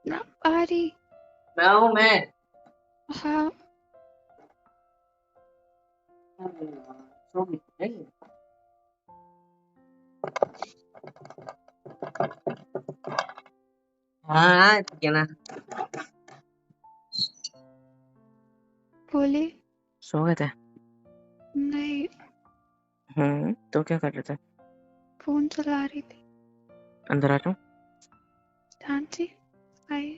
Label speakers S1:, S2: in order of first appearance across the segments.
S1: ना आ रही।
S2: मैं हूँ मैं।
S1: हाँ
S2: सो गई नहीं? हाँ ठीक है ना।
S1: बोले।
S2: सो गए थे?
S1: नहीं,
S2: तो क्या कर रहे थे?
S1: फोन चला रही थी।
S2: अंदर आ जाओ।
S1: हाँ जी, आई।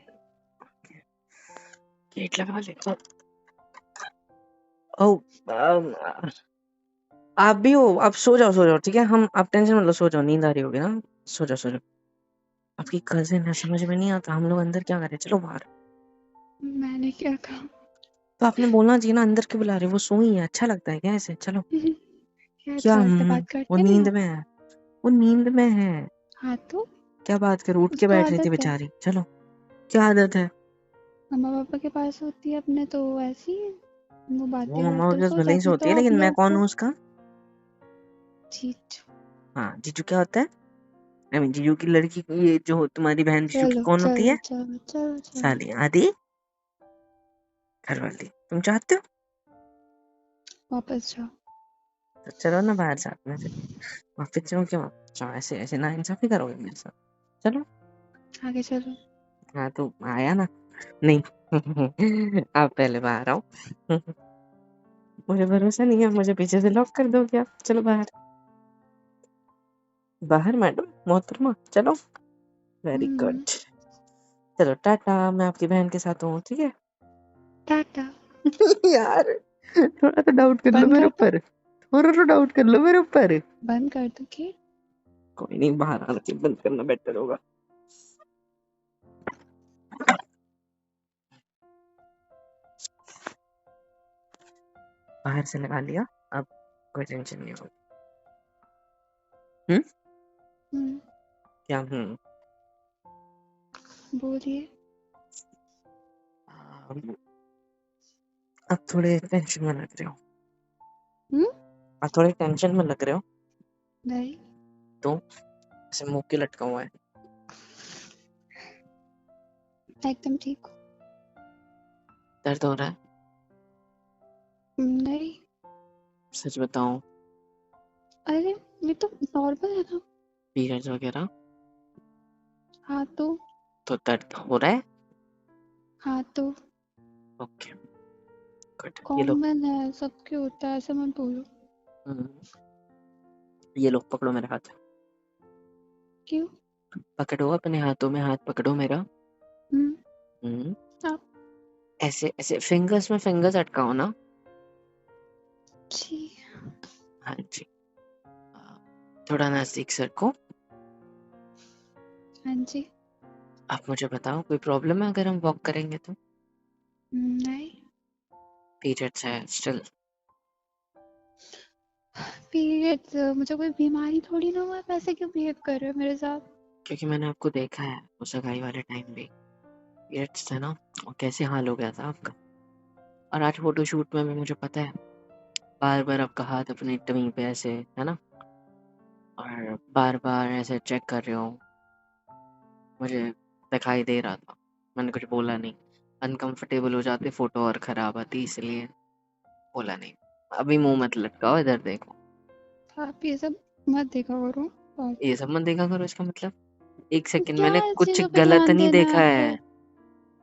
S2: गेट लगा ले। ओ अम, आप भी हो, आप सो जाओ ठीक है। हम आप टेंशन मत लो, सो जाओ, नींद आ रही होगी ना। सो जाओ। आपकी कजिन है, समझ में नहीं आता हम लोग अंदर क्या कर रहे हैं। चलो बाहर।
S1: मैंने क्या कहा?
S2: तो आपने बोलना चाहिए ना, अंदर क्यों बुला रहे हो? वो सोई है, अच्छा लगता है क्या ऐसे? चलो।
S1: क्या
S2: क्या
S1: अच्छा लगता है? बात
S2: वो
S1: करते नहीं
S2: नींद
S1: आप?
S2: में है। वो नींद में है।
S1: हाँ तो
S2: क्या बात करूं, उठ के
S1: उसको
S2: बैठ रही थी
S1: आदत है।
S2: बेचारी। चलो। क्या आदत है?
S1: मम्मा पापा के पास होती है अपने तो ऐसी है। वो
S2: वो
S1: बातें
S2: मम्मा
S1: करते
S2: के पास
S1: सो
S2: भले ही
S1: जाती
S2: सोती
S1: तो
S2: है,
S1: आप
S2: लेकिन मैं
S1: लोग
S2: कौन
S1: को।
S2: हूँ उसका?
S1: जीजू।
S2: हाँ, जीजू क्या होता है? आई मीन जीजू की लड़की, ये जो तुम्हारी बहन जीजू की
S1: चलो
S2: कौन होती
S1: चलो
S2: है?
S1: चलो चलो चलो।
S2: साली आदि, घर वाली। तुम चाहते हो
S1: वापस जाओ।
S2: तो चलो ना बाहर साथ में से। वापिस जाओ क्या? वापिस जाओ? ऐसे ऐसे ना इंसाफी करोगे मेरे साथ? चलो।
S1: आगे चलो।
S2: हाँ तो आया ना। नहीं। आप पहले बाहर आओ। मुझे भरोसा नहीं है, मुझे पीछे से लॉक कर दोगे आप। चलो बाहर। बाहर मैडम मोहतरमा, चलो। वेरी
S1: हम्म,
S2: गुड। चलो टाटा, मैं आपकी बहन के साथ हूँ, ठीक है।
S1: टाटा।
S2: यार, थोड़ा तो डाउट कर लो
S1: बंद
S2: मेरे
S1: कर दो।
S2: ऊपर। थोड़ा तो डाउट कर लो मेरे ऊपर।
S1: बंद कर दो कि।
S2: कोई नहीं, बाहर आना चाहिए, बंद करना बेटर होगा। बाहर से लगा लिया, अब कोई टेंशन नहीं होगी।
S1: हम्म,
S2: क्या
S1: बोलिए।
S2: अब थोड़े टेंशन में लग रहे हो।
S1: हम्म।
S2: अब थोड़े टेंशन में लग रहे हो।
S1: नहीं,
S2: तो ऐसे मुंह के लटका हुआ है।
S1: एकदम ठीक हूँ।
S2: दर्द हो रहा है?
S1: नहीं।
S2: सच बताओ।
S1: अरे, ये तो नॉर्मल है ना।
S2: पीरियड्स वगैरह?
S1: हाँ
S2: तो दर्द हो रहा है?
S1: तो
S2: ओके, गुड। ये लो।
S1: कॉमन है, सबके होता है, ऐसे मत बोलो।
S2: हम्म, ये लो, पकड़ो मेरा हाथ।
S1: क्यों?
S2: पकड़ो अपने हाथों में, हाथ पकड़ो मेरा।
S1: हम्म।
S2: हम्म,
S1: आप।
S2: ऐसे ऐसे फिंगर्स में फिंगर्स अटकाओ ना।
S1: जी।
S2: हाँ जी। थोड़ा नजदीक सरको।
S1: हाँ जी।
S2: आप मुझे बताओ, कोई प्रॉब्लम है अगर हम वॉक करेंगे तो?
S1: नहीं।
S2: पीरियड्स है स्टिल?
S1: पीरियड्स मुझे कोई बीमारी थोड़ी ना हुआ है, वैसे क्यों बिहेव कर रहे हो मेरे साथ?
S2: क्योंकि मैंने आपको देखा है उस सगाई वाले टाइम पे। पीरियड्स थे ना, और कैसे हाल हो गया था आपका। और आज फोटोशूट में भी मुझे पता है, बार बार आपका हाथ अपनी टमी पे ऐसे है ना, और बार बार ऐसे चेक कर रहे हो। मुझे दिखाई दे रहा था, मैंने कुछ बोला नहीं। अनकंफर्टेबल हो जाते, फोटो और खराब आती, इसलिए बोला नहीं। अभी मुंह मत लटकाओ, इधर देखो।
S1: आप ये सब मत देखा करो। और
S2: ये सब मत देखा करो, इसका मतलब? एक सेकंड,
S1: क्या
S2: मैंने कुछ
S1: चीजों पे
S2: गलत
S1: ध्यान
S2: नहीं
S1: देना है
S2: देखा
S1: आपको?
S2: है।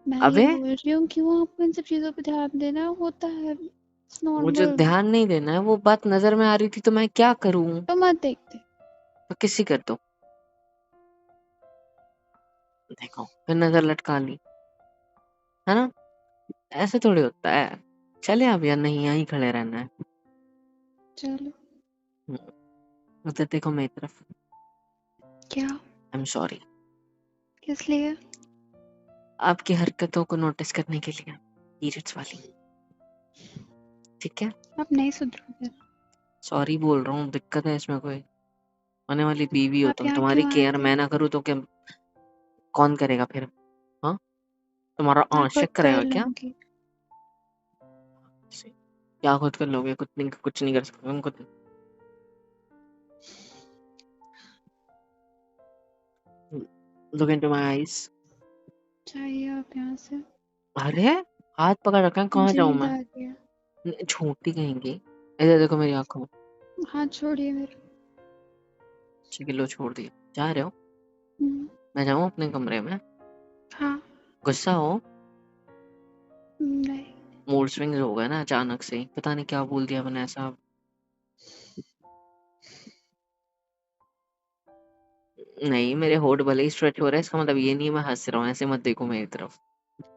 S1: मैं ये
S2: अबे,
S1: बोल रही हूँ, क्यों आपको इन सब चीजों पे ध्यान देना होता है? इट्स
S2: मुझे
S1: नॉर्मल।
S2: ध्यान नहीं देना है, वो बात नजर में आ रही थी तो मैं क्या करूं?
S1: तो मत देखते।
S2: तो किसी कर दो। देखो, फिर नजर लटका ली, है ना? ऐसे थोड़ी होता है। चले अब, या नहीं यहीं खड़े रहना है?
S1: चलो।
S2: हम्म, उधर देखो मेरी तरफ।
S1: क्या?
S2: I am sorry.
S1: किस लिए?
S2: आपकी हरकतों को नोटिस करने के लिए, पीरियड्स वाली। ठीक है,
S1: आप नहीं सुधरोगे।
S2: सॉरी बोल रहा हूँ, दिक्कत है इसमें कोई? होने वाली बीवी हो
S1: आप
S2: तुम,
S1: यहाँ
S2: तुम्हारी
S1: क्यों आए
S2: केयर
S1: थे?
S2: मैं ना करूँ तो क्या कौन करेगा फिर? हाँ, तुम्हारा
S1: मैं खुद
S2: आशिक
S1: कर
S2: करेगा क्या?
S1: लूंगी।
S2: क्या खुद कर लोगे? कुछ नहीं कर सकते तुम खुद। Look into my eyes.
S1: चाहिए आप यहाँ से।
S2: अरे हाथ पकड़ रखा है, कहाँ
S1: मुझे
S2: जाऊं
S1: नींद
S2: मैं?
S1: आ रही है।
S2: झूठी कहेंगी। इधर देखो मेरी आंखों में।
S1: हाथ छोड़िए मेरे।
S2: 6 किलो छोड़ दिए, जा रहे हो?
S1: हम्म,
S2: मैं जाऊं अपने कमरे में?
S1: हाँ।
S2: गुस्सा हो?
S1: नहीं।
S2: मूड स्विंग्स हो गए ना अचानक से ही, पता नहीं क्या बोल दिया मैंने ऐसा। नहीं, मेरे होठ भले ही स्ट्रेच हो रहे हैं, इसका मतलब ये नहीं है मैं हंस रहा हूँ, ऐसे मत देखो मेरी तरफ।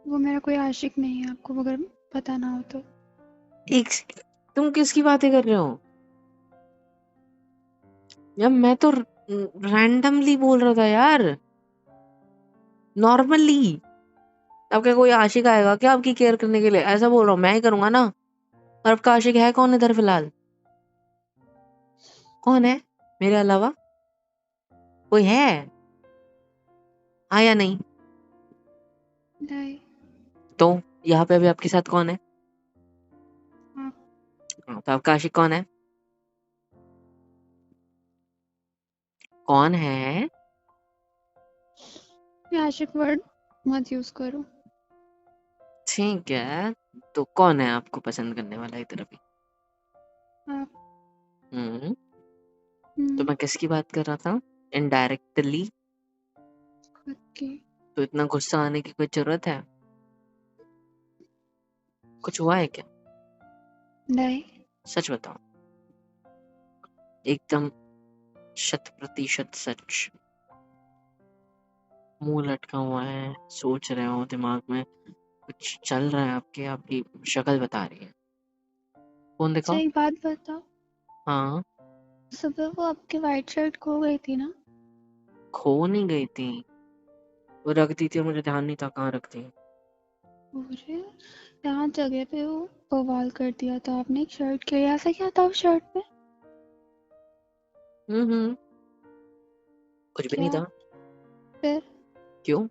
S1: वो मेरा कोई आशिक नहीं है, आपको अगर पता ना हो तो।
S2: एक तुम किसकी बातें कर रहे हो? यार मैं तो रैंडमली बोल रहा था यार, नॉर्मली। अब क्या कोई आशिक आएगा क्या आपकी केयर करने के लिए? ऐसा बोल रहा हूँ, मैं ही करूंगा ना। और आपका आशिक है कौन इधर फिलहाल? कौन है मेरे अलावा? कोई है? हाँ या नहीं?
S1: नहीं।
S2: तो यहाँ पे अभी आपके साथ कौन है?
S1: आप।
S2: हाँ, तो आपका आशिक कौन है? कौन है?
S1: ये आशिक वर्ड मत यूज करो।
S2: ठीक है, तो कौन है आपको पसंद करने वाला इधर अभी?
S1: आप।
S2: हम्म। तो
S1: हम्म,
S2: मैं किसकी बात कर रहा था? इनडायरेक्टली।
S1: खुद की।
S2: तो इतना गुस्सा आने की कोई जरूरत है? कुछ हुआ है क्या?
S1: नहीं।
S2: सच बताओ, एकदम 100% सच। मुंह लटका हुआ है, सोच रहे हो, दिमाग में कुछ चल रहा है आपके, आपकी शक्ल बता रही है। फोन
S1: अच्छा,
S2: दिखाओ।
S1: एक बात बताओ।
S2: हाँ।
S1: सुबह वो आपकी वाइट शर्ट खो गई थी ना?
S2: खो नहीं गई थी, वो रख दी थी, मुझे ध्यान नहीं था कहाँ रख दी।
S1: मुझे यहाँ जगह पे वो बवाल कर दिया था आपने। एक शर्ट के लिए ऐसा क्या था उस शर्ट पे?
S2: हम्म। कुछ भी नहीं
S1: क्या?
S2: था।
S1: फिर
S2: क्यों?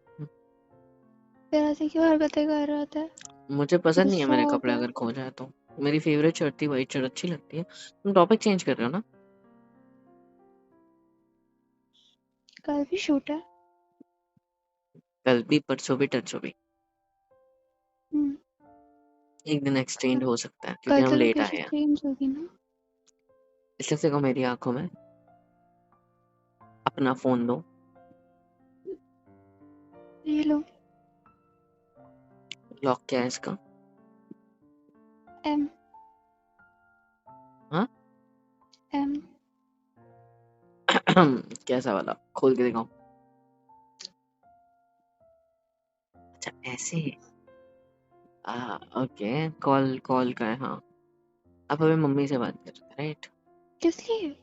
S1: फिर ऐसे क्यों हरकतें कर रहा था?
S2: मुझे पसंद नहीं है
S1: गुस्सा
S2: मेरे
S1: हो
S2: कपड़े
S1: गया?
S2: अगर खो जाए तो। मेरी फेवरेट शर्ट थी, वाइट शर्ट अच्छी लगती है। तुम टॉपिक चेंज कर रहे हो ना?
S1: कल भी शूट है?
S2: कल भी, परसों भी, तरसों भी।
S1: हम्म,
S2: एक दिन एक्सटेंड
S1: कल
S2: हो सकता है क्योंकि
S1: कल
S2: हम
S1: से
S2: लेट
S1: लोकेशन
S2: आए हैं।
S1: चेंज होगी ना?
S2: इसलिए देखो मेरी आंखों में। अपना फोन दो।
S1: ये लो।
S2: लॉक क्या है इसका?
S1: एम।
S2: हाँ।
S1: एम।
S2: कैसा वाला? खोल के दिखाओ। अच्छा ऐसे। ओके। कॉल कॉल का है, हाँ। आप अभी मम्मी से बात कर रहे थे, राइट?
S1: किस लिए?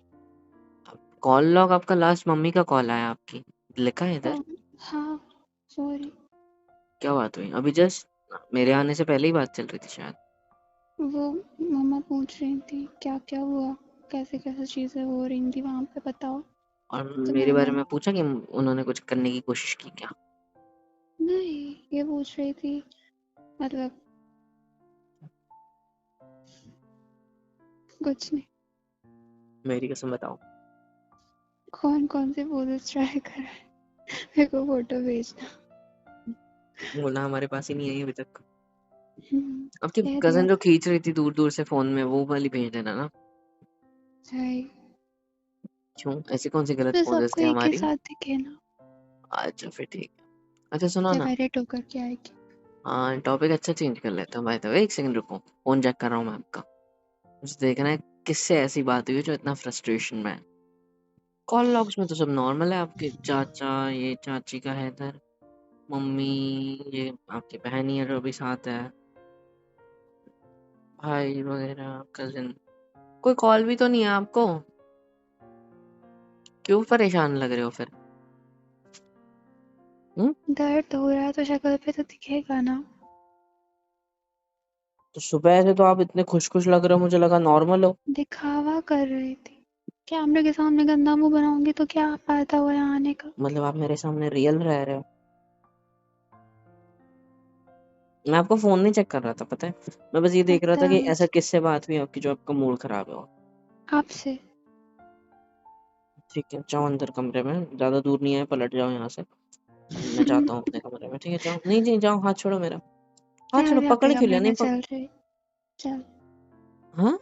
S2: कॉल लॉग आपका लास्ट मम्मी का कॉल आया आपकी, लिखा है इधर।
S1: ओ, हाँ। सॉरी।
S2: क्या बात हुई अभी जस्ट? मेरे आने से पहले ही बात चल रही थी शायद।
S1: वो मम्मा पूछ रही थी क्या क्या हुआ, कैसे कैसे चीजें हो रही थी वहां पे, बताओ।
S2: और
S1: तो
S2: मेरे बारे
S1: मैंने।
S2: में पूछा कि उन्होंने कुछ करने की कोशिश की क्या?
S1: नहीं, ये पूछ रही थी, मतलब कुछ नहीं।
S2: मेरी कसम बताओ।
S1: कौन कौन से पोजेस ट्राई कर रहा है? मेरे को फोटो भेजना।
S2: बोला हमारे पास ही नहीं आई अभी तक।
S1: हम्म,
S2: आपकी
S1: कह दिया
S2: कज़न जो
S1: था।
S2: खींच रही थी दूर-दूर से फ़ोन में, वो वाली भेज देना ना।
S1: सही।
S2: क्यों? ऐसी कौन-सी गलत
S1: तो
S2: पोजेज़
S1: सबको
S2: थी
S1: एक ही
S2: हमारी?
S1: साथ दिखे ना,
S2: अच्छा फिर ठीक है। अच्छा सुनो
S1: जब
S2: ना।
S1: एडिट होकर के आएगी।
S2: हाँ, टॉपिक अच्छा चेंज कर लेते हैं बाय द वे, 1 सेकंड रुको। फ़ोन चेक कर रहा हूँ मैं आपका। मुझे देखना है किससे ऐसी बात हुई है जो इतना फ्रस्ट्रेशन में है। कॉल लॉग्स में तो सब नॉर्मल है, आपके चाचा, ये चाची का है इधर, मम्मी, ये आपकी बहन ही है जो अभी साथ है, भाई वगैरह, कज़िन। कोई कॉल भी तो नहीं है आपको? क्यों परेशान लग रहे हो फिर? हुँ?
S1: दर्द हो रहा है तो शक्ल पे तो दिखेगा ना।
S2: तो सुबह से तो आप इतने खुश-खुश लग रहे हो, मुझे लगा नॉर्मल हो।
S1: दिखावा कर रही थी। कैमरे के सामने गंदा मुंह बनाऊंगी तो क्या फायदा हुआ यहाँ आने का?
S2: मतलब आप मेरे सामने रियल रह रहे हो। मैं आपका फ़ोन नहीं चेक कर रहा था, पता है? मैं बस ये देख रहा
S1: पता
S2: था
S1: है
S2: कि ऐसा
S1: मुझे।
S2: किससे बात हुई आपकी जो आपका मूड खराब है।
S1: आपसे।
S2: ठीक है, जाओ अंदर कमरे में, ज़्यादा दूर नहीं है, पलट जाओ यहाँ से। मैं जाता हूँ अपने कमरे में, ठीक है? जाओ, नहीं नहीं जाओ, हाथ छोड़ो मेरा, हाथ
S1: मैं
S2: छोड़ो,
S1: भी आपके
S2: पकड़ क्यों
S1: कमरे
S2: लिया? नहीं
S1: में
S2: पकड़।
S1: चल रही। चल।
S2: हाँ।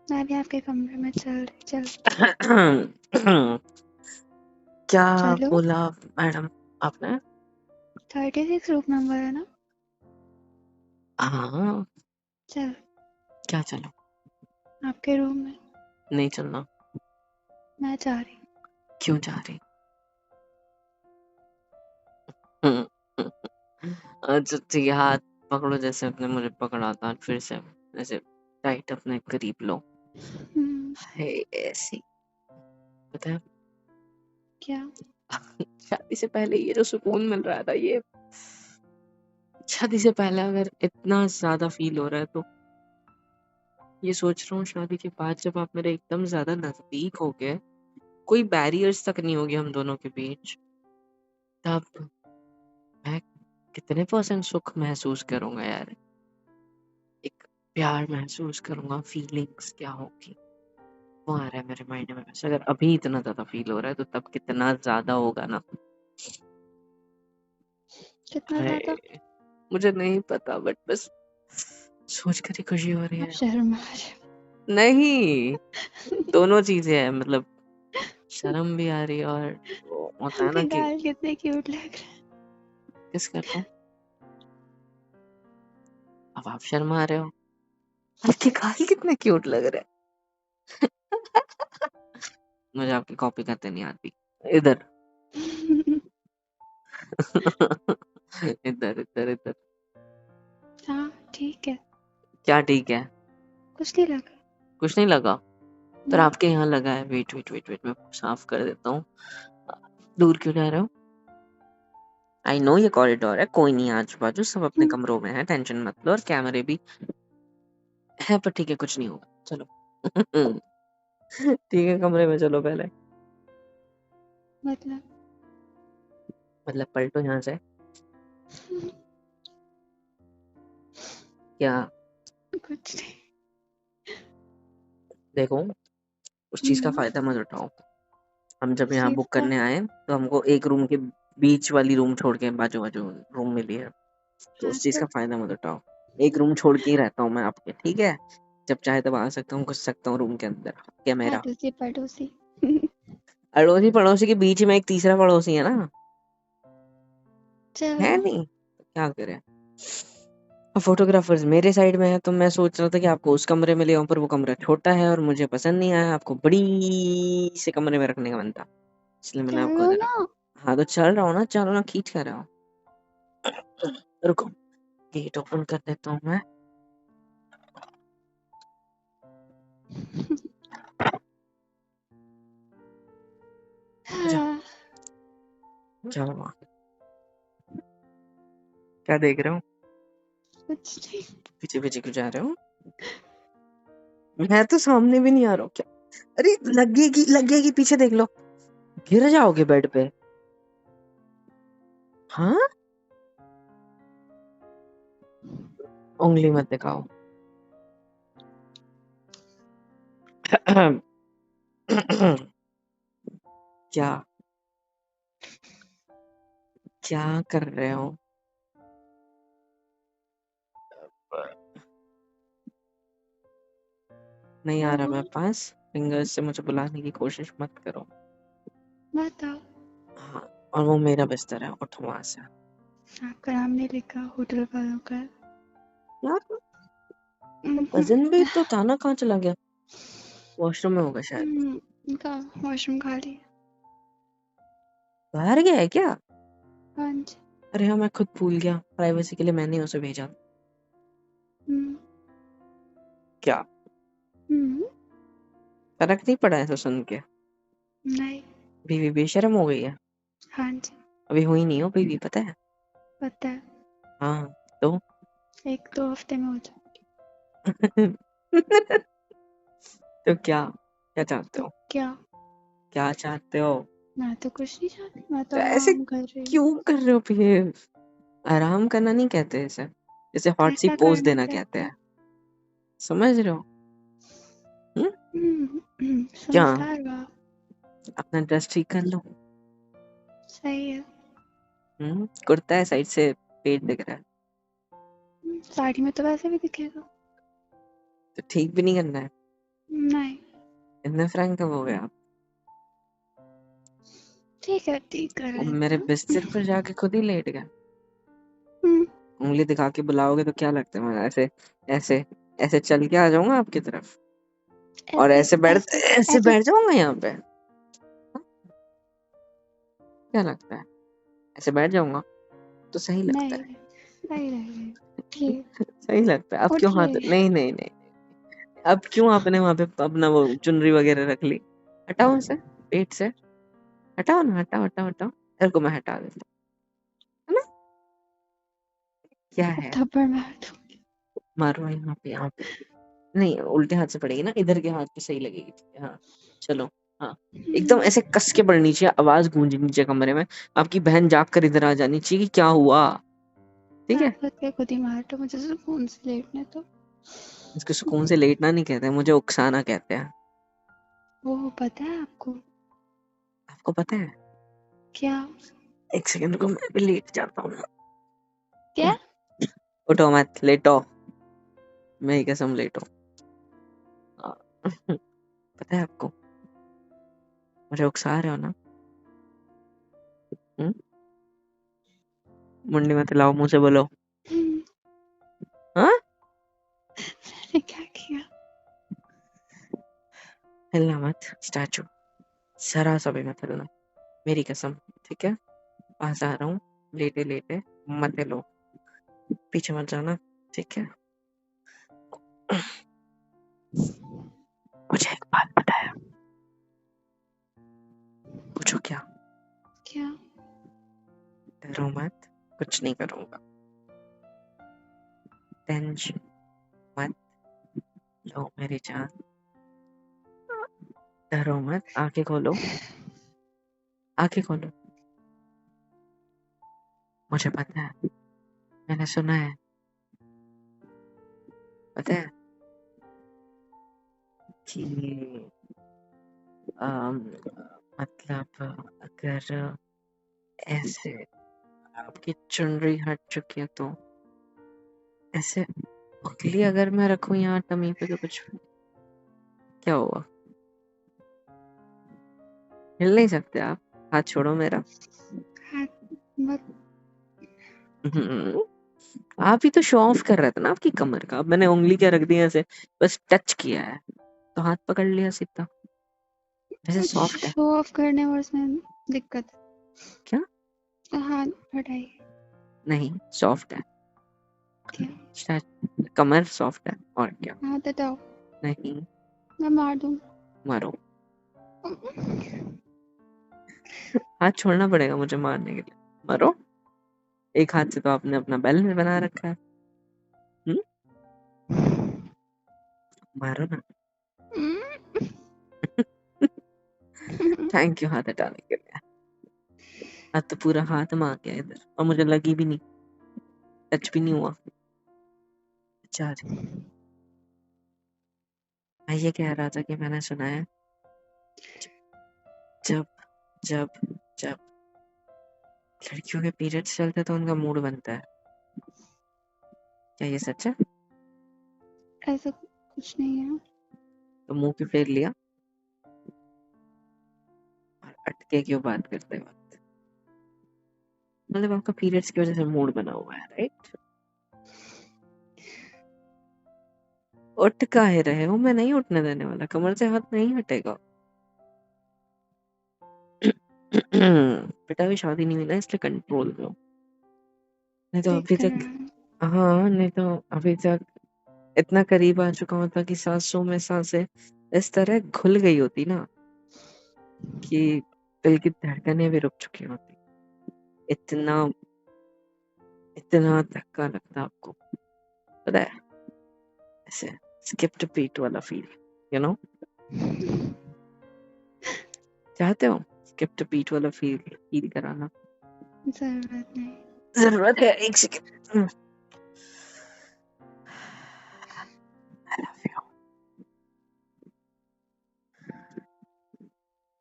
S1: मैं भी आपके कमरे में चल रही। चल।
S2: क्या
S1: चलो।
S2: बोला मैडम आपने?
S1: 36 रूम नंबर है ना?
S2: हाँ।
S1: चल।
S2: क्या चलो?
S1: आपके रूम में।
S2: नहीं चलना।
S1: मैं जा रही।
S2: क्यों जा रही? अच्छा ठीक है, हाथ पकड़ो जैसे आपने मुझे पकड़ा था, फिर से ऐसे टाइट अपने करीब लो। है ऐसी, पता है
S1: क्या?
S2: शादी से पहले ये जो सुकून मिल रहा था, ये शादी से पहले अगर इतना ज्यादा फील हो रहा है, तो ये सोच रहा हूँ शादी के बाद जब आप मेरे एकदम ज्यादा नजदीक हो गए, कोई बैरियर्स तक नहीं होगी हम दोनों के बीच, तब मैं कितने % सुख महसूस करूंगा यार, एक प्यार महसूस करूंगा, फीलिंग्स क्या होगी वो आ रहा है मेरे माइंड में। वैसे अगर अभी इतना ज्यादा फील हो रहा है, तो तब कितना ज्यादा होगा ना।
S1: कितना ज्यादा?
S2: हाय, मुझे नहीं पता, बट बस सोच कर ही खुशी हो रही
S1: आप
S2: है।
S1: शर्म आ रहे
S2: नहीं,
S1: हो।
S2: दोनों चीजें हैं, मतलब शर्म भी आ रही है, और वो होता है
S1: आपके
S2: ना कि
S1: गाल कितने क्यूट लग रहे हैं।
S2: किस करता हूँ। अब आप शर्मा रहे हो, आपके गाल कितने क्यूट लग रहे हैं। मुझे आपकी कॉपी करते नहीं आती। इधर इधर इधर इधर।
S1: हाँ ठीक है।
S2: क्या ठीक है?
S1: कुछ नहीं लगा।
S2: कुछ नहीं लगा? पर
S1: नहीं।
S2: आपके यहाँ लगा है। वेट वेट वेट वेट, मैं साफ कर देता हूँ। दूर क्यों जा रहे हो? आई नो ये कॉरिडोर है, कोई नहीं आजू बाजू, सब अपने कमरों में है, टेंशन मत लो, और कैमरे भी है, पर ठीक है कुछ नहीं होगा, चलो। ठीक है, कमरे में चलो पहले।
S1: मतलब
S2: मतलब पलटो यहाँ से। क्या?
S1: कुछ नहीं।
S2: देखो, उस चीज का फायदा मत उठाओ। हम जब
S1: इस
S2: यहाँ
S1: चीज
S2: बुक
S1: का।
S2: करने आए, तो हमको एक रूम के बीच वाली रूम छोड़ के बाजू बाजू रूम मिली है, तो
S1: हाँ
S2: उस चीज
S1: तो
S2: का फायदा मत उठाओ। एक रूम छोड़ के ही रहता हूँ मैं आपके, ठीक है? जब चाहे तब आ सकता हूँ, घुस सकता हूँ रूम के अंदर, क्या मेरा?
S1: पड़ोसी पड़ोसी।
S2: अड़ोसी पड़ोसी के बीच में एक तीसरा पड़ोसी है ना, है
S1: चलो।
S2: नहीं? तो क्या करे। फोटोग्राफर्स मेरे साइड में है, तो मैं सोच रहा था कि आपको उस कमरे में ले आऊं, पर वो कमरा छोटा है और मुझे पसंद नहीं आया, आपको बड़ी से कमरे में रखने का मन था, इसलिए मैंने आपको
S1: चलो
S2: उधर
S1: ना।
S2: रखा। हाँ तो चल रहा हूँ ना, चलो ना, खींच कर रहा हूँ। रुको, गेट ओपन कर देता हूँ मैं। जा,
S1: हाँ,
S2: चलो वहाँ। क्या देख रहे हो?
S1: कुछ नहीं।
S2: पीछे पीछे क्यों जा रहे हो? मैं तो सामने भी नहीं आ रहा हूँ, क्या? अरे लगेगी लगेगी, पीछे देख लो, गिर जाओगे बेड पे। हाँ, उंगली मत दिखाओ। क्या? क्या कर रहे हो? नहीं आ रहा
S1: बोलो।
S2: मैं पास, फिंगर्स से मुझे बुलाने की कोशिश मत करो।
S1: बताओ।
S2: हाँ, और वो मेरा बिस्तर है, उठो वहां से।
S1: आपका नाम नहीं लिखा होटल वालों का।
S2: यार, कजिन भी तो था ना, कहाँ चला गया? वॉशरूम में होगा शायद।
S1: उनका वॉशरूम खाली।
S2: बाहर गया है क्या?
S1: हाँ जी।
S2: अरे हाँ, मैं खुद भूल गया, प्राइवेसी के लिए मैंने उसे भेजा।
S1: हम्म।
S2: क्या
S1: हम्म।
S2: फर्क नहीं पड़ा ऐसा सुन के?
S1: नहीं।
S2: बीवी बेशर्म हो गई है।
S1: हाँ जी।
S2: अभी हुई नहीं हो बीवी, पता है?
S1: पता है।
S2: हाँ तो।
S1: 1-2 हफ्ते में हो जाए।
S2: तो क्या, क्या चाहते
S1: तो
S2: हो?
S1: क्या?
S2: क्या चाहते हो?
S1: मैं तो कुछ नहीं चाहती, मैं तो
S2: तो ऐसे
S1: आराम कर रही हूँ।
S2: क्यों कर रहे हो बिहेव? आराम करना नहीं कहते इसे, इसे हॉट सी
S1: कैसा
S2: पोज
S1: करना
S2: देना कहते
S1: कहते हैं?
S2: हैं, समझ रहे हो? हम्म? क्या?
S1: समझदार हो आप।
S2: अपना ड्रेस ठीक कर लो।
S1: सही है।
S2: कुर्ता है, साइड से पेट दिख रहा है,
S1: साड़ी में तो वैसे भी दिखेगा।
S2: तो ठीक भी नहीं करना है।
S1: नहीं
S2: इतने फ्रैंक कब हो गए आप?
S1: ठीक है, ठीक कर
S2: और
S1: लेते
S2: मेरे
S1: हैं।
S2: बिस्तर पर जाके खुद ही लेट गए।
S1: हम्म,
S2: उंगली दिखा के बुलाओगे तो क्या लगता है मैं ऐसे ऐसे ऐसे चल के आ जाऊंगा आपकी तरफ और
S1: ऐसे ऐसे
S2: ऐसे
S1: ऐसे
S2: बैठ जाऊंगा यहाँ पे? क्या लगता है ऐसे बैठ जाऊंगा तो सही लगता
S1: नहीं
S2: है?
S1: नहीं नहीं, उठिए
S2: सही लगता है। अब क्यों हाथ,
S1: उठिए।
S2: नहीं नहीं नहीं, अब क्यों आपने वहां पे अपना वो चुनरी वगैरह रख ली? हटाओ उसे पेट से, हटाओ ना, हटाओ हटाओ हटाओ। तेरे को मैं हटा देता हूँ, है ना? क्या
S1: अब
S2: है?
S1: थप्पड़ मार दूंगी।
S2: मारो यहाँ पे, यहाँ पे नहीं, उल्टे हाथ से पड़ेगी ना, इधर के हाथ पे सही लगेगी। हाँ चलो, हाँ एकदम ऐसे कस के पड़नी चाहिए, आवाज गूंजनी चाहिए कमरे में। आपकी बहन जाग कर इधर आ जानी चाहिए कि क्या हुआ। ठीक है,
S1: आप खुद के खुद ही मार दो, मुझे सुकून से लेटने तो।
S2: इसको सुकून से लेटना नहीं कहते, मुझे उकसाना कहते हैं।
S1: वो पता है आपको?
S2: आपको पता है?
S1: क्या?
S2: एक सेकंड को, मैं भी लेट जाता हूँ।
S1: क्या?
S2: उठो मत, लेटो, मेरी कसम लेटो। हाँ, पता है आपको, मुझे उकसा रहे हो ना? हम्म? मुंडी मत लाओ, मुंह से बोलो। हाँ,
S1: मैंने क्या किया?
S2: हिलना मत स्टैचू, जरा सा भी मत हिलना, मेरी कसम। ठीक है, पास आ रहा हूँ, लेटे लेटे मत हिलो, पीछे मत जाना। ठीक है, मुझे एक बात पता है, पूछो क्या?
S1: क्या?
S2: डरो मत, कुछ नहीं करूंगा, टेंशन मत लो मेरी जान, डरो मत। आंखें खोलो, आंखें खोलो। मुझे पता है, मैंने सुना है, पता है कि अम, मतलब अगर ऐसे आपकी चुनरी हट चुकी है तो ऐसे उंगली अगर मैं रखूं यहाँ टमी पे तो कुछ, क्या हुआ? हिल नहीं सकते आप? हाथ छोड़ो मेरा।
S1: हाथ मत।
S2: हम्म, आप ही तो शो ऑफ कर रहे थे ना आपकी कमर का। अब मैंने उंगली क्या रख दी ऐसे, बस टच किया है तो हाथ पकड़ लिया सीधा। वैसे सॉफ्ट है।
S1: शो ऑफ करने और उसमें दिक्कत
S2: क्या?
S1: है। हाथ हटाइए।
S2: नहीं, सॉफ्ट है,
S1: क्या?
S2: कमर सॉफ्ट है, और क्या?
S1: हाथ हटाओ,
S2: नहीं,
S1: मैं मार दूँ।
S2: मारो। हाथ छोड़ना पड़ेगा मुझे मारने के लिए, मारो। एक हाथ से तो आपने अपना बैलेंस बना रखा है। हम्म, मारो ना। थैंक यू हाथ हटाने के लिए। अब तो पूरा हाथ में आ गया इधर और मुझे लगी भी नहीं, टच भी नहीं हुआ। अच्छा जी, मैं ये कह रहा था कि मैंने सुना है, जब जब जब लड़कियों के पीरियड्स चलते हैं तो उनका मूड बनता है। क्या ये सच है?
S1: ऐसा कुछ नहीं है।
S2: तो मुंह पे फेर लिया और अटके क्यों बात करते वक्त? मतलब आपका पीरियड्स की वजह से मूड बना हुआ है, राइट? उठ काहे रहे हो? मैं नहीं उठने देने वाला, कमर से हाथ नहीं हटेगा। बेटा अभी शादी नहीं हुई ना, इसलिए कंट्रोल में हो। नहीं तो
S1: दिख
S2: अभी
S1: रहा
S2: तक,
S1: है।
S2: हाँ नहीं तो अभी तक इतना करीब आ चुका होता कि सांसों में सांसें इस तरह घुल गई होती ना कि दिल की धड़कनें भी रुक चुकी होती। इतना इतना धक्का लगता आपको, पता है? ऐसे स्किप्ड बीट वाला फील, यू नो, चाहते हो स्किप्ड बीट वाला फील फील कराना?
S1: जरूरत नहीं।
S2: जरूरत है, एक सेकंड। I love you.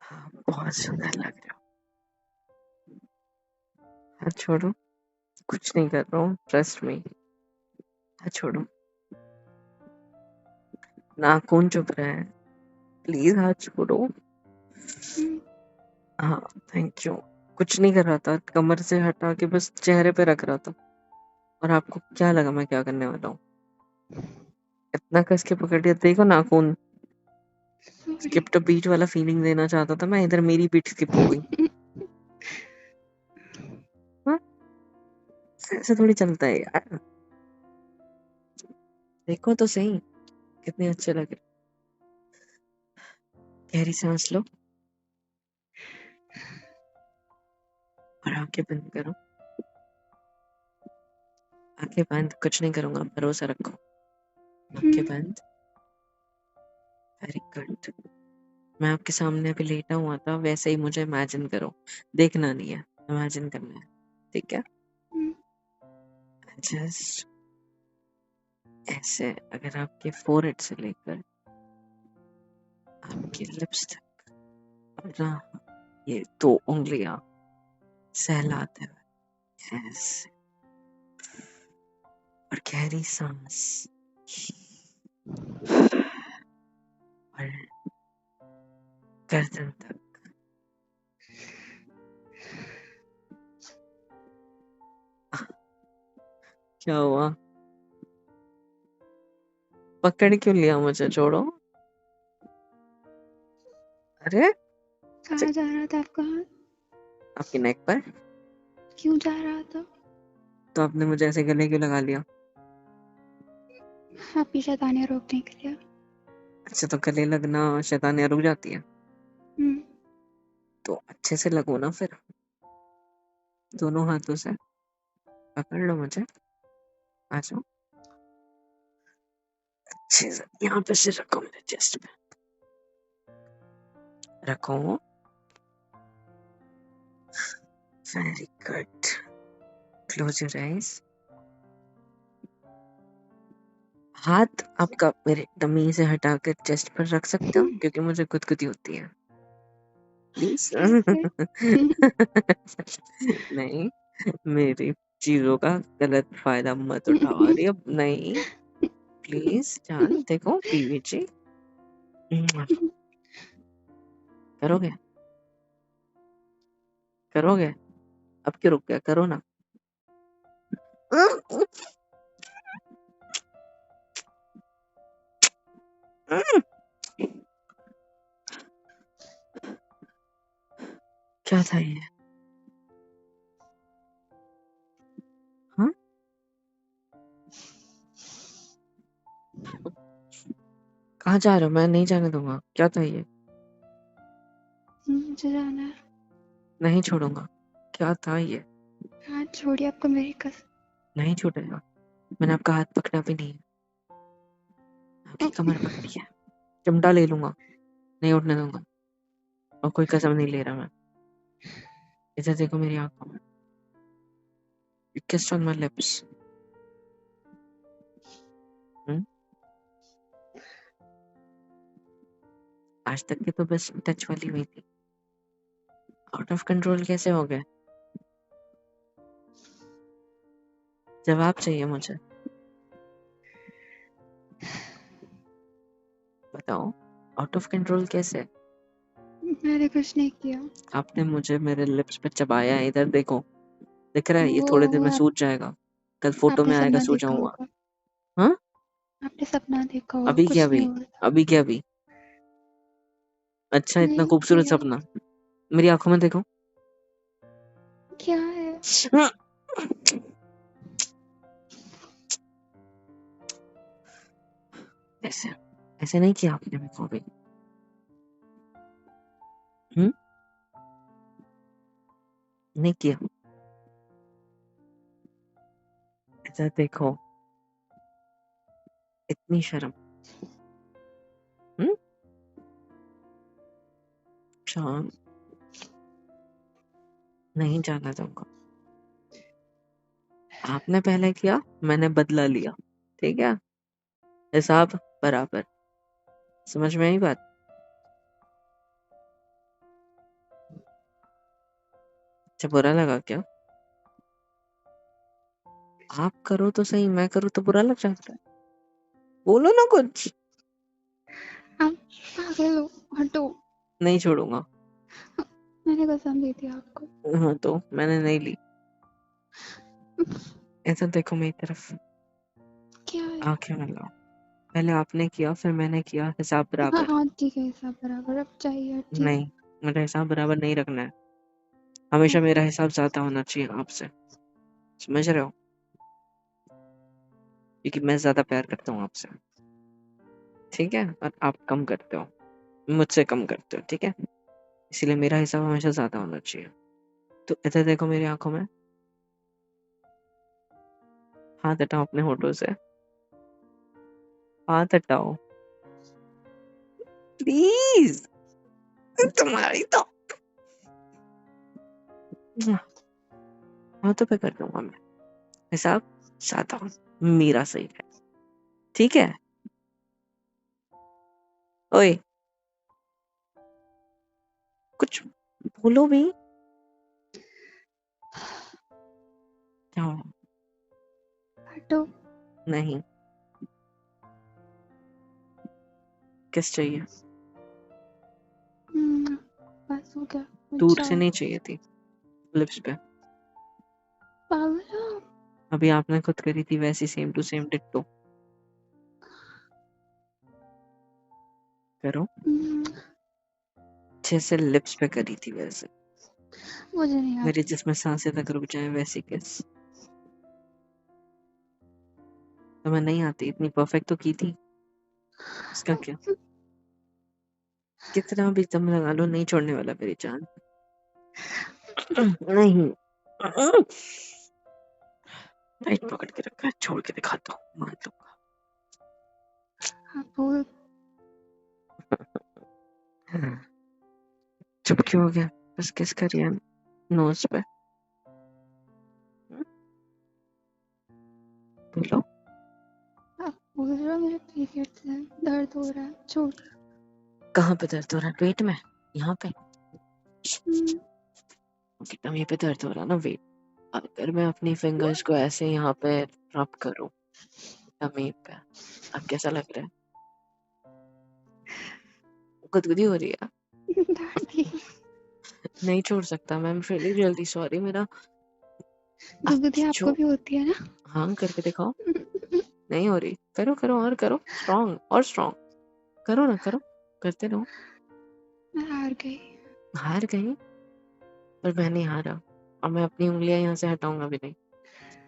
S2: हाँ, बहुत सुंदर लग रहे हो। हाथ छोड़ो। कुछ नहीं कर रहा हूँ, ट्रस्ट मी। हाथ छोड़ो। नाखून चुभ रहा है, प्लीज हाथ छोड़ो। हाँ, थैंक यू। कुछ नहीं कर रहा था, कमर से हटा के बस चेहरे पे रख रहा था। और आपको क्या लगा मैं क्या करने वाला हूँ? इतना कस के पकड़ लिया, देखो नाखून। स्किप द बीट वाला फीलिंग देना चाहता था मैं, इधर मेरी बीट स्किप हो गई। हाँ, ऐसे थोड़ी चलता है यार। देखो तो सही, कितने अच्छे लग रहे। गहरी सांस लो और आंखें बंद करो। आंखें बंद, कुछ नहीं करूंगा, भरोसा रखो। आंखें बंद। Very good. मैं आपके सामने अभी लेटा हुआ था, वैसे ही मुझे इमेजिन करो। देखना नहीं है, इमेजिन करना है, ठीक है? जस्ट ऐसे, अगर आपके फोरहेड से लेकर आपके लिप्स तक अपना ये 2 उंगलियां सहलाते हुए ऐसे, और गहरी सांस, और गर्दन तक। क्या हुआ? पकड़ क्यों लिया मुझे? छोड़ो। अरे
S1: कहाँ जा रहा था आपका हाथ?
S2: आपकी नेक पर।
S1: क्यों जा रहा था?
S2: तो आपने मुझे ऐसे गले क्यों लगा लिया?
S1: आपकी शैतानियाँ रोकने के लिए।
S2: अच्छा, तो गले लगना शैतानियाँ रुक जाती है?
S1: हम्म,
S2: तो अच्छे से लगो ना फिर, दोनों हाथों से पकड़ लो मुझे। आ जाओ अच्छे से, यहाँ पे सिर रखो, मेरे चेस्ट पे रखो। Very good. Close your eyes. हाथ आपका मेरे टमी से हटाकर चेस्ट पर रख सकते हो, क्योंकि मुझे गुदगुदी होती है, प्लीज।
S1: कैसे?
S2: नहीं, मेरी चीजों का गलत फायदा मत उठाओ। अरे अब नहीं, प्लीज जान। देखो बीवी जी, करोगे? करोगे? अब क्यों रुक गया? करो ना। क्या था ये? हाँ, कहाँ जा रहे हो? मैं नहीं जाने दूंगा। क्या था ये?
S1: मुझे जाना है।
S2: नहीं छोड़ूंगा। क्या था ये?
S1: हाथ छोड़िए, आपको मेरी कसम।
S2: नहीं छूटेगा। मैंने आपका हाथ पकड़ा भी नहीं है, आपकी कमर पकड़ी है। चिमटा ले लूंगा, नहीं उठने दूंगा। और कोई कसम नहीं ले रहा मैं। इधर देखो मेरी आंखों में। You kissed on my lips. आज तक की तो बस टच वाली हुई थी। आउट ऑफ कंट्रोल कैसे हो गए? जवाब चाहिए मुझे, बताओ। आउट ऑफ कंट्रोल कैसे?
S1: मैंने कुछ नहीं किया।
S2: आपने मुझे मेरे लिप्स पे चबाया है, इधर देखो। दिख रहा है? ये
S1: वो
S2: थोड़ी देर में
S1: आप,
S2: सूज जाएगा, कल फोटो
S1: आपने
S2: में आएगा
S1: सपना
S2: सूजा
S1: देखा
S2: हुआ।
S1: होगा।
S2: हाँ,
S1: आपने सपना देखा होगा,
S2: अभी क्या?
S1: कुछ नहीं
S2: अभी
S1: हुआ।
S2: अभी क्या? अभी अच्छा, इतना
S1: नहीं
S2: खूबसूरत
S1: किया।
S2: सपना। मेरी आंखों में देखो।
S1: क्या है?
S2: ऐसे ऐसे नहीं किया आपने मेरे को अभी। हम्म, नहीं किया। ऐसा देखो, इतनी शर्म। हम्म, शाम नहीं जाना दूंगा। आपने पहले किया, मैंने बदला लिया, ठीक है? हिसाब बराबर। समझ में आई बात? अच्छा, बुरा लगा क्या? आप करो तो सही, मैं करूँ तो बुरा लग जाता है। बोलो ना कुछ।
S1: आप पागल हो, हटो।
S2: नहीं छोड़ूंगा।
S1: मैंने कसम दी थी आपको।
S2: हाँ तो मैंने नहीं ली। ऐसा देखो मेरी तरफ,
S1: क्या है?
S2: आंखें मिलाओ। पहले आपने किया फिर मैंने किया, हिसाब
S1: हाँ
S2: बराबर।
S1: हाँ ठीक है, सब बराबर अब चाहिए ठीक।
S2: नहीं, मेरा हिसाब बराबर नहीं रखना है। हमेशा मेरा हिसाब ज्यादा होना चाहिए आपसे, समझ रहे हो? क्योंकि मैं ज्यादा प्यार करता हूँ आपसे, ठीक है? और आप कम करते हो, मुझसे कम करते हो, ठीक है? इसीलिए मेरा हिसाब हमेशा ज्यादा होना चाहिए। तो इधर देखो मेरी आंखों में, हाथ हटाओ अपने होठों से, हाथ हटाओ प्लीज। तुम्हारी तो हाथों पे कर दूंगा मैं, हिसाब ज्यादा मेरा सही है, ठीक है? ओए कुछ बोलो भी। क्या हुआ?
S1: हटो।
S2: नहीं, किस चाहिए?
S1: बस हो गया।
S2: दूर
S1: अच्छा
S2: से नहीं चाहिए थी, लिप्स पे।
S1: पागल हो आप?
S2: अभी आपने खुद करी थी वैसी, सेम टू सेम डिट्टो। करो,
S1: हम्म,
S2: जैसे लिप्स पे करी थी वैसे,
S1: मुझे नहीं
S2: मेरे
S1: आता।
S2: जिसमें सांसें तक रुक जाए वैसी किस। तो मैं नहीं आती, इतनी परफेक्ट तो की थी, इसका क्या? कितना भी दम लगा लो, नहीं छोड़ने वाला मेरी जान। नहीं, टाइट पकड़ के रखा है, छोड़ के दिखाता हूँ, मान लूंगा।
S1: आप बोल।
S2: चुप क्यों हो गया? बस किस करिए नोज पे। बोलो।
S1: आप बोल रहे हो मेरे पीरियड्स है, दर्द हो रहा है, छोड़।
S2: कहाँ पे दर्द हो रहा है? पेट में? यहाँ पे?
S1: हम्म,
S2: कितना ये पे दर्द हो रहा है ना, वेट। अगर मैं अपनी फिंगर्स को ऐसे यहाँ पे रब करूँ टमी पे, अब कैसा लग रहा है? गुदगुदी हो रही है?
S1: दादी।
S2: नहीं छोड़ सकता, मैं रियली रियली सॉरी। मेरा
S1: गुदगुदी
S2: आपकी
S1: आपको
S2: जो,
S1: भी होती है ना?
S2: हाँ करके दिखाओ। नहीं हो रही? करो करो और करो, स्ट्रॉन्ग और स्ट्रॉन्ग। करो ना, करो, करते रहो।
S1: मैं हार गई।
S2: हार गई? पर मैं नहीं हारा, और मैं अपनी उंगलियां यहाँ से हटाऊंगा भी नहीं,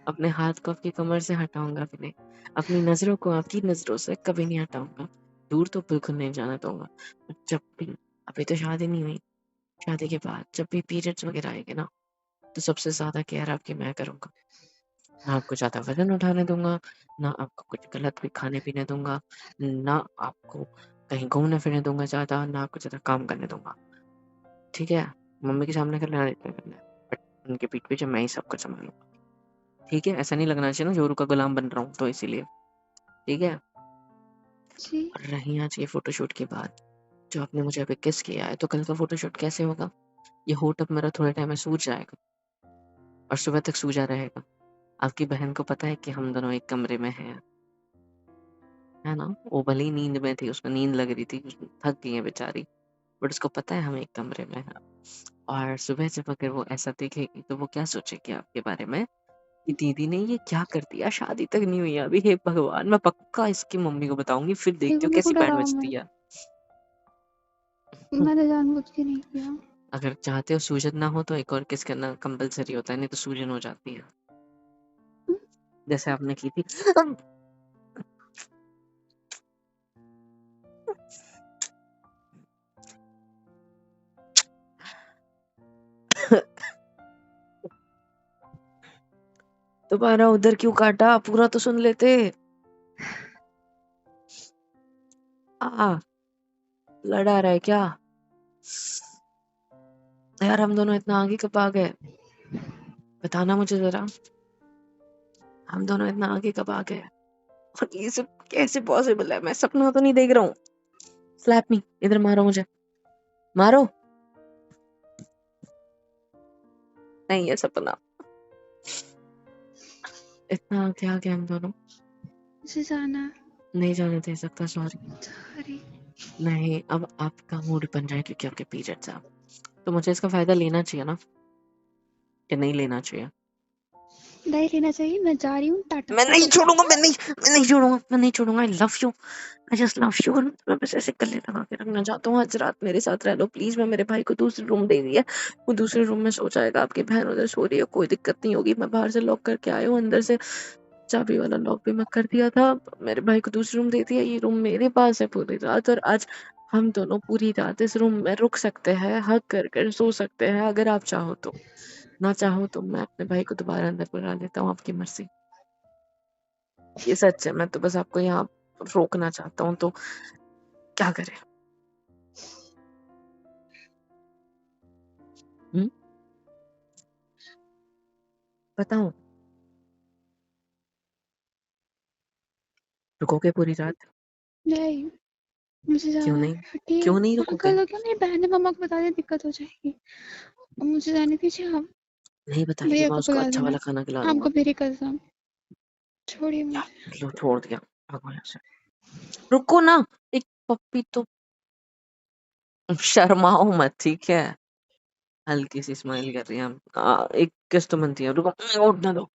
S2: अपने हाथ को आपकी कमर से हटाऊंगा भी नहीं, अपनी नजरों को आपकी नजरों से कभी नहीं हटाऊंगा, दूर तो बिल्कुल नहीं जाने दूंगा। और जब भी, अभी तो शादी नहीं हुई, शादी के बाद जब भी पीरियड्स वगैरह आएंगे ना, तो सबसे ज्यादा केयर आपकी मैं करूंगा। ना आपको ज्यादा वजन उठाने दूंगा, ना आपको कुछ गलत भी खाने पीने दूंगा, ना आपको कहीं घूमने फिरने दूंगा ज्यादा, ना आपको ज्यादा काम करने दूंगा, ठीक है? मम्मी के सामने करना है, इतना करना है, बट उनके पीठ पीछे मैं ही सब कुछ संभालूंगा, ठीक है? ऐसा नहीं लगना चाहिए ना जोरू का गुलाम बन रहा हूँ, तो इसीलिए, ठीक है?
S1: जी।
S2: और रही आज ये फोटोशूट की बात, जो आपने मुझे अभी किस किया है, तो कल का फोटोशूट कैसे होगा? ये होठ अब मेरा थोड़े टाइम में सूज जाएगा, और सुबह तक सूजा रहेगा। आपकी बहन को पता है कि हम दोनों एक कमरे में हैं, है ना? वो भले ही नींद में थी, उसको नींद लग रही थी, थक गई है बेचारी, बट उसको पता है हम एक कमरे में हैं। और सुबह जब अगर वो ऐसा देखेगी तो वो क्या सोचेगी आपके बारे में, कि दीदी ने ये क्या कर दिया, शादी तक नहीं हुई है अभी। हे भगवान, मैं पक्का इसकी मम्मी को बताऊंगी, फिर देखती
S1: देखो
S2: हूँ
S1: मेरे को
S2: कैसी बैंड
S1: डराओ
S2: बजती
S1: मत।
S2: है।
S1: मैंने जानबूझ के नहीं किया।
S2: अगर चाहते हो सूजन ना हो तो एक और किस करना कंपलसरी होता है, नहीं तो सूजन हो जाती है, जैसे आपने की थी। दोबारा उधर क्यों काटा, पूरा तो सुन लेते। लड़ा रहा है क्या? यार हम दोनों इतना आगे कब आ गए, बताना मुझे जरा। हम दोनों इतना आगे कब आ गए, और ये सब कैसे पॉसिबल है? मैं सपना तो नहीं देख रहा हूँ। स्लैप मी, इधर मारो मुझे, मारो। नहीं है सपना। इतना आगे आ गए हम दोनों।
S1: मुझे जाना है।
S2: नहीं जाने दे सकता, सॉरी।
S1: सॉरी।
S2: नहीं, अब आपका मूड बन जाए क्योंकि आपके पीरियड्स हैं, तो मुझे इसका फायदा लेना चाहिए ना, कि नहीं लेना चाहिए?
S1: नहीं लेना चाहिए, मैं जा रही हूँ, टाटा
S2: मैं
S1: बाय
S2: नहीं
S1: बाय।
S2: छोड़ूंगा, मैं नहीं छोड़ूंगा। I love you, I just love you. मैं बस ऐसे गले लगा के रखना चाहता हूँ, आज रात मेरे साथ रह लो प्लीज। मैं मेरे भाई को दूसरे रूम दे दिया, वो दूसरे रूम में सो जाएगा। आपकी बहन उधर सो रही है, कोई दिक्कत नहीं होगी। मैं बाहर से लॉक करके आया हूँ, अंदर से चाबी वाला लॉक भी मैं कर दिया था। मेरे भाई को दूसरे रूम दे दिया, ये रूम मेरे पास है पूरी रात। और आज हम दोनों पूरी रात इस रूम में रुक सकते हैं, हक कर कर सो सकते हैं, अगर आप चाहो तो। ना चाहो तो मैं अपने भाई को दोबारा अंदर बुला लेता हूँ, आपकी मर्जी। ये सच है, मैं तो बस आपको यहाँ रोकना चाहता हूँ, तो क्या करें? बताओ, रुकोगे पूरी रात?
S1: नहीं, मुझे
S2: क्यों
S1: जाना
S2: नहीं?
S1: है, हटिए।
S2: क्यों नहीं रुकोगे?
S1: पागल हो क्या? मेरी बहन ने मम्मा को बता दिया, दिक्कत हो जाएगी। मुझे जाने दीजिए आप।
S2: नहीं बताएगी,
S1: भैया
S2: मैं
S1: को
S2: उसको
S1: बुला
S2: अच्छा
S1: देना,
S2: वाला खाना खिला
S1: आपको
S2: दूंगा।
S1: मेरी कसम। छोड़िए मुझे।
S2: लो, छोड़ दिया, भागो यहाँ से। रुको ना, एक पप्पी तो। शर्माओ मत, ठीक है? हल्की सी स्माइल कर रही है हम। एक किस तो बनती है, रुको, उठना दो।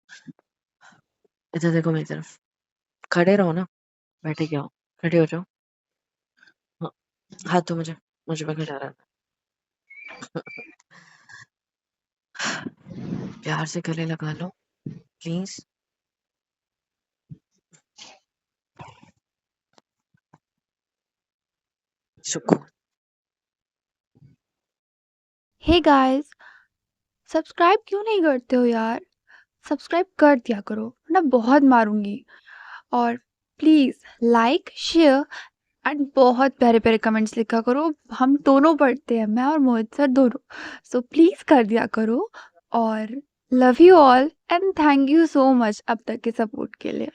S2: इधर देखो मेरी तरफ, खड़े रहो ना, बैठे क्या हो? खड़े हो जाओ। हाँ, हाथ तो मुझे मुझे पे खड़ा रहा। प्यार से गले लगा लो प्लीज। सुकून।
S1: हे गाइस, सब्सक्राइब क्यों नहीं करते हो यार? सब्सक्राइब कर दिया करो, वरना बहुत मारूंगी। और प्लीज लाइक, शेयर एंड बहुत प्यारे प्यारे कमेंट्स लिखा करो। हम दोनों पढ़ते हैं, मैं और मोहित सर दोनों। सो प्लीज कर दिया करो। और love you all and thank you so much अब तक के सपोर्ट के लिए।